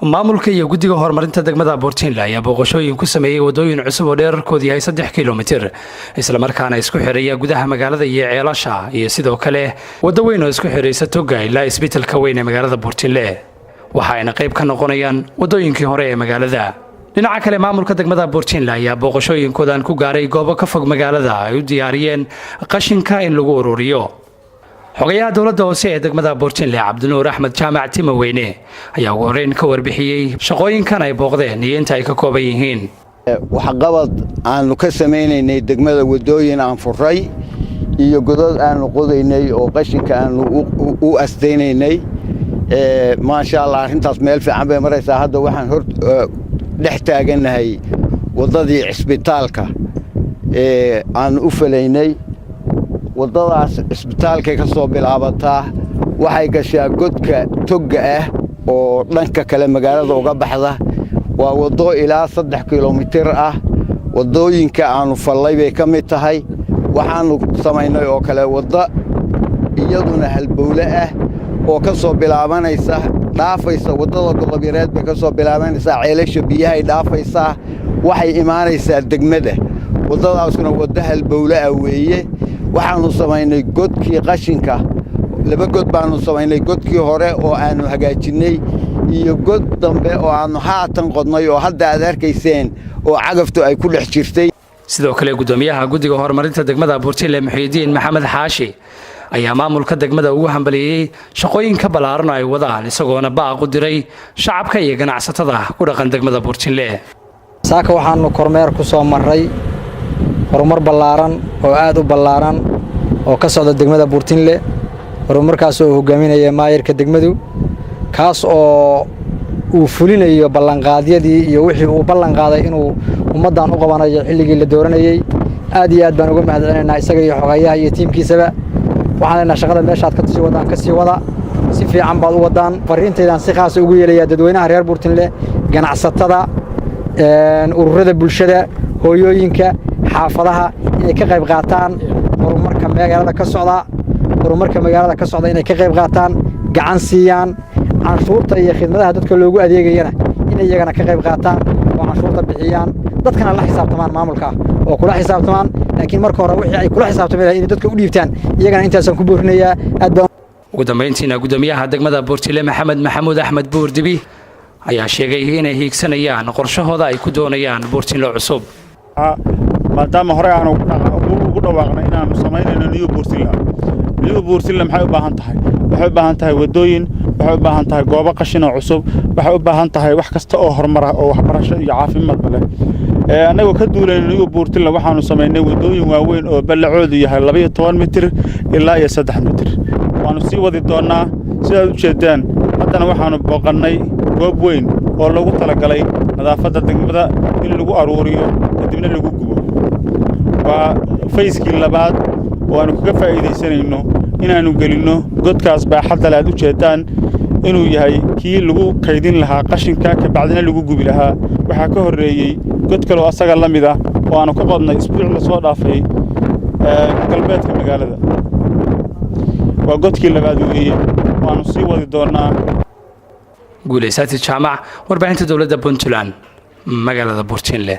maamulka iyo guddiga horumarinta degmada Buurtinle ayaa booqashooyin ku sameeyay wadooyin cusub oo dhererkoodu yahay 3 kiiloomitir isla markaana isku xiraya gudaha magaalada iyo ceelasha iyo sidoo kale wado weyn oo isku xiraysa Toga ilaa isbitaalka weyn ee magaalada Buurtinle waxaana qayb ka noqonayaan wadooyinkii hore ee magaalada. dhinaca kale maamulka degmada Buurtinle ayaa booqashooyinkoodan ku gaaray goobo ka fog magaalada ay u diyaariyeen qashinka in lagu ururiyo. xogayaha dawladda hoose ee degmada Buurtinle Cabdinuur Axmed Jaamac Timaweyne ayaa wareyn ka warbixiyay shaqooyinkan ay booqdeen iyo inta ay ka kooban yihiin. waxa qabad aanu ka sameeynay degmada wadooyin aan furay iyo godad aan qodaynay oo qashinka aan u asteynay ma sha Allah arintaas meel fiican bay maraysaa. hadda waxaan hor dhex taaganahay wadadii isbitaalka aan u falaynay. wadadaas isbitaalka ka soo bilaabataa waxay gashaa godka Toga ah oo dhanka kale magaalada uga baxda. waa wado ilaa 3 kiiloomitir ah. wadooyinka aanu falay bay ka mid tahay. waxaanu sameynay oo kale wada iyaduna halbowle ah oo ka soo bilaabanaysa dhaafaysa wadada Golabireed bay ka soo bilaabanaysa ceelasha biyaha ay dhaafaysa waxay imaanaysaa degmada. wadadaasna wada halbowle ah weeye. waxaanu sameynay godkii qashinka 2 god baanu sameynay godkii hore oo aanu hagaajinay iyo god dambe oo aanu haatan qodnay oo hadda aad arkayseen oo cagaftu ay ku dhex jirtay. sidoo kale gudoomiyaha guddiga horumarinta degmada Buurtinle Muxyidiin Maxamed Xaashi ayaa maamulka degmada ugu hambaliyay shaqooyinka balaaran ay wadaan isagoona baaq u diray shacabka iyo ganacsatada ku dhaqan degmada Buurtinle. saaka waxaanu kormeer ku soo maray horumar balaaran oo aad u balaaran oo ka socda degmada Buurtinle. horumarkaas oo hogaaminaya maayirka degmadu kaas oo uu fulinayo ballanqaadyadii iyo wixii uu ballan qaaday inuu ummadan u qabanayo xilligii la dooranayay. aad iyo aad baan uga mahadcelinaynaa isaga iyo xogayaha iyo tiimkiisaba. waxaan leenahay shaqada meeshaad ka sii wada si fiican baad u wadaan. fariintaydan si khaas ugu yeelaya dadweynaha reer Buurtinle, ganacsatada, ururada bulshada, hooyooyinka, xaafadaha inay ka qayb qaataan horumarka magaalada ka socda inay ka qayb qaataan, gacan siiyaan, canshuurta iyo khidmadaha dadka loogu adeegayana inay iyagana ka qayb qaataan oo canshuurta bixiyaan. dadkana la xisaabtamaan maamulka oo kula xisaabtamaan laakiin marka hore wixii ay kula xisaabtamaan in dadka u dhiibtaan iyagana intaasan ku boorinayaa. ugu dambeyntiina gudoomiyaha degmada Buurtinle Maxamed Maxamuud Axmed Buurdibi ayaa sheegay inay hiigsanayaan qorshahooda ay ku doonayaan Buurtinle cusub. maadaama hore aan ugu dhawaaqnay inaanu sameynayno New Buurtinle maxay u baahan tahay? waxay u baahan tahay wadooyin, waxay u baahan tahay goobo qashin oo cusub, waxay u baahan tahay wax kasta oo horumar ah oo waxbarasho iyo caafimaad leh. anagu ka duulayno New Buurtinle waxaanu sameynay wadooyin waaweyn oo ballacoodu yahay 12 mitir ilaa 3 mitir. waanu sii wadi doonaa sida aad u jeedaan. haddana waxaanu booqannay goob weyn oo lagu talagalay nadaafadda degmada in lagu aruuriyo kadibna lagu gubo. waa fayskii labaad oo aanu kaga faa'iideysanayno inaanu gelino godkaas baaxadda aad u jeedaan inuu yahay kii lagu kaydin lahaa qashinka ka bacdina lagu gubi lahaa. waxaa ka horeeyay god kale oo asaga la mid ah oo aanu ka qodnay isbuuc la soo dhaafay galbeedka magaalada. waa godkii labaad weeye waanu sii wadi doonaa. guuleysati jaamac warbaahinta dawladda Puntland magaalada Buurtinle.